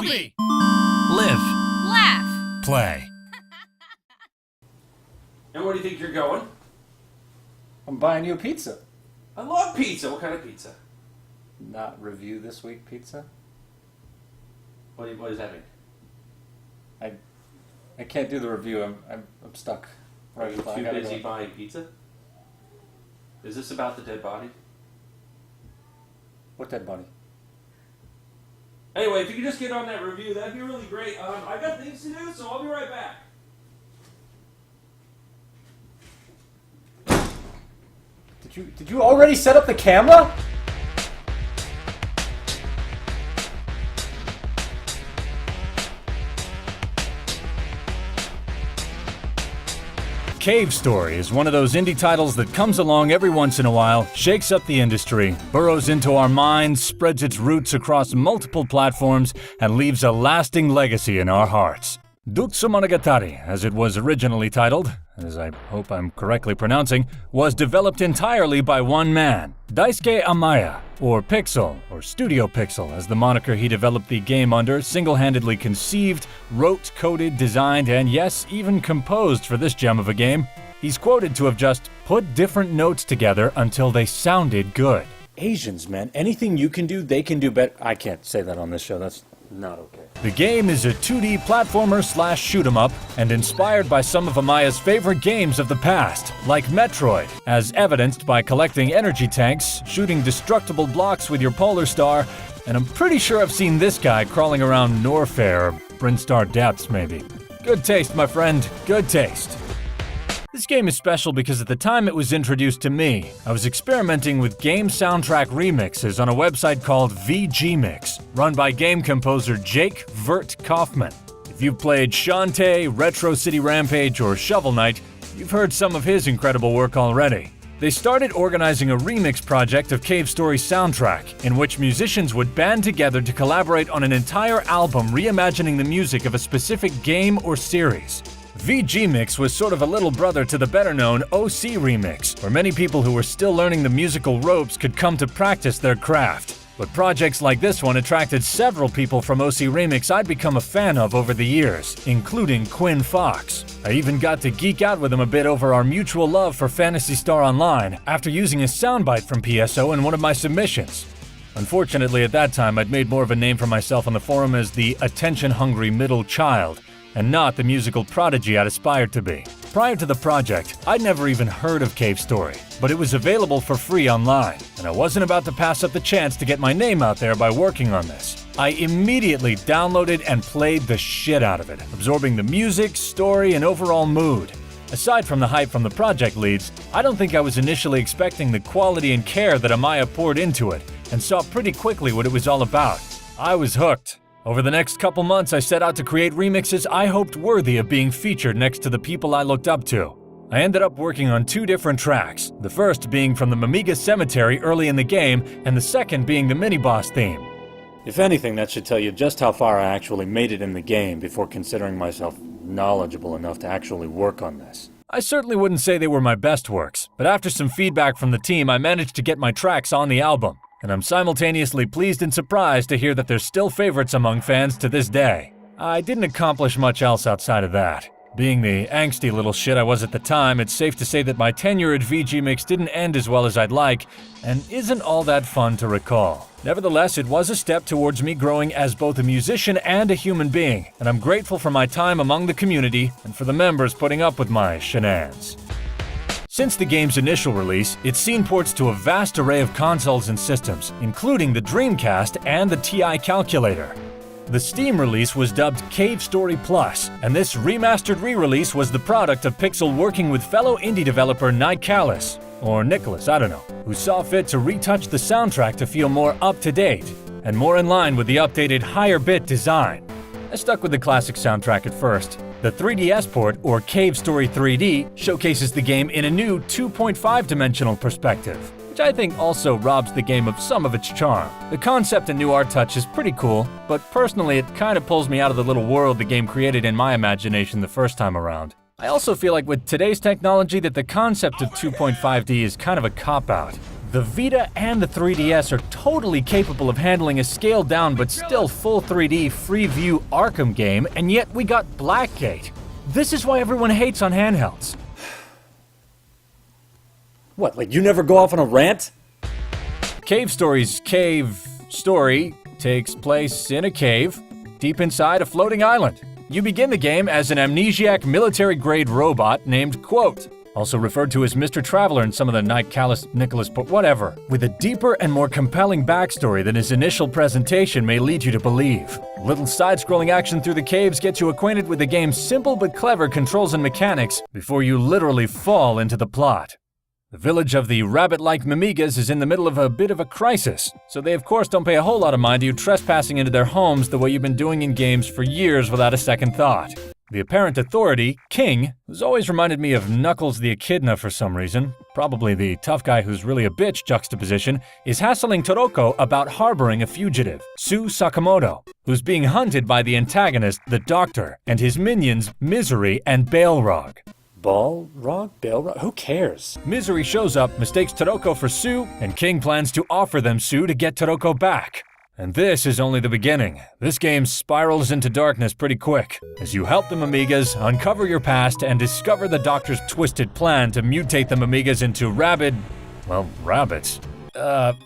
Asobi! Live. Laugh. Play. And where do you think you're going? I'm buying you a pizza. I love pizza. What kind of pizza? Not review this week pizza. What does that mean? I can't do the review. I'm stuck. Are you I too gotta busy go. buying pizza? Is this about the dead body? What dead body? Anyway, if you could just get on that review, that'd be really great. I got things to do, so I'll be right back. Did you already set up the camera? Cave Story is one of those indie titles that comes along every once in a while, shakes up the industry, burrows into our minds, spreads its roots across multiple platforms, and leaves a lasting legacy in our hearts. Dutsu Monogatari, as it was originally titled, as I hope I'm correctly pronouncing, was developed entirely by one man, Daisuke Amaya, or Pixel, or Studio Pixel, as the moniker he developed the game under, single-handedly conceived, wrote, coded, designed, and yes, even composed for this gem of a game. He's quoted to have just put different notes together until they sounded good. Asians, man, anything you can do, they can do better. I can't say that on this show, that's not okay. The game is a 2D platformer / shoot 'em up, and inspired by some of Amaya's favorite games of the past, like Metroid, as evidenced by collecting energy tanks, shooting destructible blocks with your Polar Star, and I'm pretty sure I've seen this guy crawling around Norfair or Brinstar Depths, maybe. Good taste, my friend, good taste. This game is special because at the time it was introduced to me, I was experimenting with game soundtrack remixes on a website called VGMix, run by game composer Jake Vert Kaufman. If you've played Shantae, Retro City Rampage, or Shovel Knight, you've heard some of his incredible work already. They started organizing a remix project of Cave Story's soundtrack, in which musicians would band together to collaborate on an entire album reimagining the music of a specific game or series. VGMix was sort of a little brother to the better-known OC Remix, where many people who were still learning the musical ropes could come to practice their craft. But projects like this one attracted several people from OC Remix I'd become a fan of over the years, including Quinn Fox. I even got to geek out with him a bit over our mutual love for Phantasy Star Online after using a soundbite from PSO in one of my submissions. Unfortunately, at that time, I'd made more of a name for myself on the forum as the attention-hungry middle child, and not the musical prodigy I'd aspired to be. Prior to the project, I'd never even heard of Cave Story, but it was available for free online, and I wasn't about to pass up the chance to get my name out there by working on this. I immediately downloaded and played the shit out of it, absorbing the music, story, and overall mood. Aside from the hype from the project leads, I don't think I was initially expecting the quality and care that Amaya poured into it, and saw pretty quickly what it was all about. I was hooked. Over the next couple months, I set out to create remixes I hoped worthy of being featured next to the people I looked up to. I ended up working on 2 different tracks, the first being from the Mamiga Cemetery early in the game, and the second being the mini-boss theme. If anything, that should tell you just how far I actually made it in the game before considering myself knowledgeable enough to actually work on this. I certainly wouldn't say they were my best works, but after some feedback from the team, I managed to get my tracks on the album. And I'm simultaneously pleased and surprised to hear that they're still favorites among fans to this day. I didn't accomplish much else outside of that. Being the angsty little shit I was at the time, it's safe to say that my tenure at VGMix didn't end as well as I'd like, and isn't all that fun to recall. Nevertheless, it was a step towards me growing as both a musician and a human being, and I'm grateful for my time among the community and for the members putting up with my shenanigans. Since the game's initial release, it's seen ports to a vast array of consoles and systems, including the Dreamcast and the TI Calculator. The Steam release was dubbed Cave Story Plus, and this remastered re-release was the product of Pixel working with fellow indie developer Night Callis, or Nicholas, I don't know, who saw fit to retouch the soundtrack to feel more up-to-date and more in line with the updated higher-bit design. I stuck with the classic soundtrack at first. The 3DS port, or Cave Story 3D, showcases the game in a new 2.5-dimensional perspective, which I think also robs the game of some of its charm. The concept and new art touch is pretty cool, but personally it kind of pulls me out of the little world the game created in my imagination the first time around. I also feel like with today's technology that the concept of 2.5D is kind of a cop-out. The Vita and the 3DS are totally capable of handling a scaled-down but still full 3D FreeView Arkham game, and yet we got Blackgate. This is why everyone hates on handhelds. What, like you never go off on a rant? Cave Story's cave story takes place in a cave, deep inside a floating island. You begin the game as an amnesiac military-grade robot named Cote, also referred to as Mr. Traveler in some of the Night Callus Nicholas, but whatever, with a deeper and more compelling backstory than his initial presentation may lead you to believe. Little side-scrolling action through the caves gets you acquainted with the game's simple but clever controls and mechanics before you literally fall into the plot. The village of the rabbit-like Mimigas is in the middle of a bit of a crisis, so they of course don't pay a whole lot of mind to you trespassing into their homes the way you've been doing in games for years without a second thought. The apparent authority, King, has always reminded me of Knuckles the Echidna for some reason. Probably the tough guy who's really a bitch juxtaposition, is hassling Toroko about harboring a fugitive, Sue Sakamoto, who's being hunted by the antagonist, the Doctor, and his minions, Misery and Balrog. Balrog? Who cares? Misery shows up, mistakes Toroko for Sue, and King plans to offer them Sue to get Toroko back. And this is only the beginning. This game spirals into darkness pretty quick, as you help the Mimigas uncover your past and discover the Doctor's twisted plan to mutate the Mimigas into rabbits.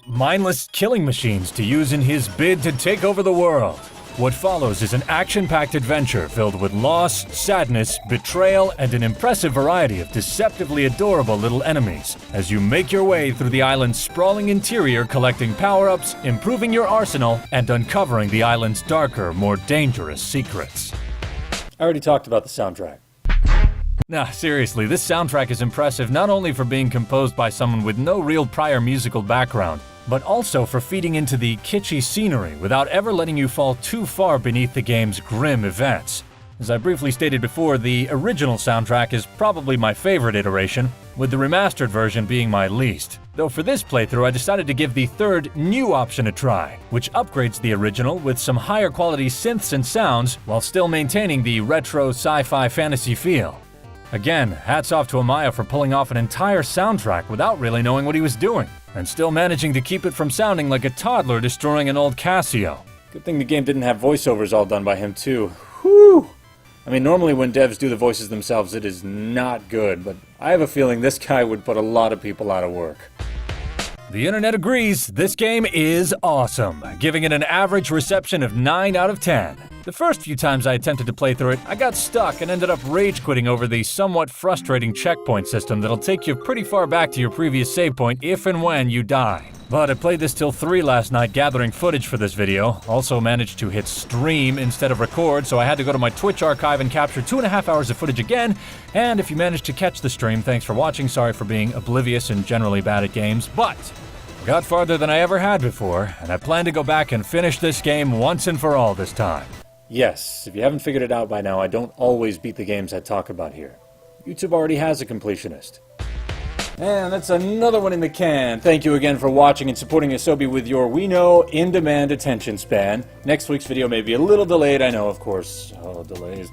Mindless killing machines to use in his bid to take over the world. What follows is an action-packed adventure filled with loss, sadness, betrayal, and an impressive variety of deceptively adorable little enemies as you make your way through the island's sprawling interior, collecting power-ups, improving your arsenal, and uncovering the island's darker, more dangerous secrets. I already talked about the soundtrack. Nah, seriously, this soundtrack is impressive not only for being composed by someone with no real prior musical background, but also for feeding into the kitschy scenery without ever letting you fall too far beneath the game's grim events. As I briefly stated before, the original soundtrack is probably my favorite iteration, with the remastered version being my least. Though for this playthrough I decided to give the third new option a try, which upgrades the original with some higher quality synths and sounds while still maintaining the retro sci-fi fantasy feel. Again, hats off to Amaya for pulling off an entire soundtrack without really knowing what he was doing, and still managing to keep it from sounding like a toddler destroying an old Casio. Good thing the game didn't have voiceovers all done by him too. Whew! I mean, normally when devs do the voices themselves it is not good, but I have a feeling this guy would put a lot of people out of work. The internet agrees, this game is awesome, giving it an average reception of 9 out of 10. The first few times I attempted to play through it, I got stuck and ended up rage quitting over the somewhat frustrating checkpoint system that'll take you pretty far back to your previous save point if and when you die. But I played this till 3 last night gathering footage for this video, also managed to hit stream instead of record, so I had to go to my Twitch archive and capture 2.5 hours of footage again, and if you managed to catch the stream, thanks for watching, sorry for being oblivious and generally bad at games, but I got farther than I ever had before, and I plan to go back and finish this game once and for all this time. Yes, if you haven't figured it out by now, I don't always beat the games I talk about here. YouTube already has a completionist. And that's another one in the can. Thank you again for watching and supporting Asobi with your we know in-demand attention span. Next week's video may be a little delayed, I know, of course. Oh, delays.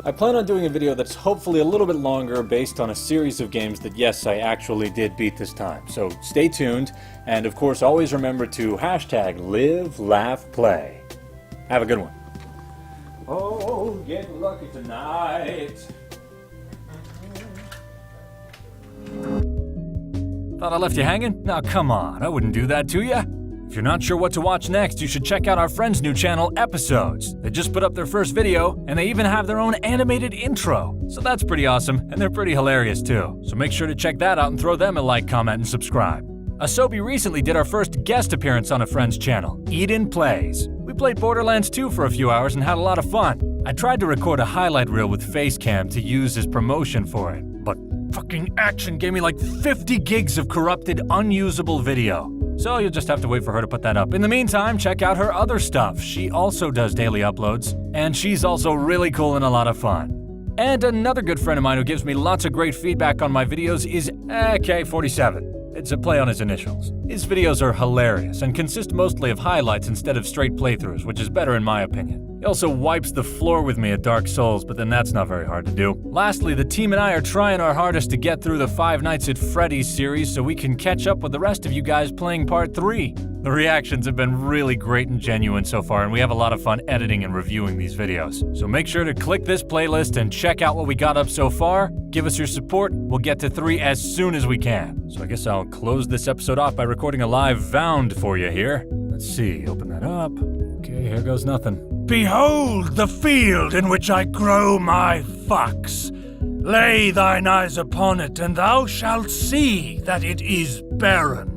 I plan on doing a video that's hopefully a little bit longer based on a series of games that, yes, I actually did beat this time. So stay tuned, and of course always remember to hashtag live, laugh, play. Have a good one. Oh, get lucky tonight. Thought I left you hanging? Now come on, I wouldn't do that to ya. If you're not sure what to watch next, you should check out our friend's new channel, Episodes. They just put up their first video, and they even have their own animated intro. So that's pretty awesome, and they're pretty hilarious too. So make sure to check that out and throw them a like, comment, and subscribe. Asobi recently did our first guest appearance on a friend's channel, Eden Plays. We played Borderlands 2 for a few hours and had a lot of fun. I tried to record a highlight reel with Facecam to use as promotion for it, but fucking Action gave me like 50 gigs of corrupted, unusable video. So you'll just have to wait for her to put that up. In the meantime, check out her other stuff. She also does daily uploads, and she's also really cool and a lot of fun. And another good friend of mine who gives me lots of great feedback on my videos is K47. It's a play on his initials. His videos are hilarious and consist mostly of highlights instead of straight playthroughs, which is better in my opinion. He also wipes the floor with me at Dark Souls, but then that's not very hard to do. Lastly, the team and I are trying our hardest to get through the Five Nights at Freddy's series so we can catch up with the rest of you guys playing Part 3. The reactions have been really great and genuine so far, and we have a lot of fun editing and reviewing these videos. So make sure to click this playlist and check out what we got up so far. Give us your support. We'll get to 3 as soon as we can. So I guess I'll close this episode off by recording a live Vound for you here. Let's see, open that up. Okay, here goes nothing. Behold the field in which I grow my fox. Lay thine eyes upon it, and thou shalt see that it is barren.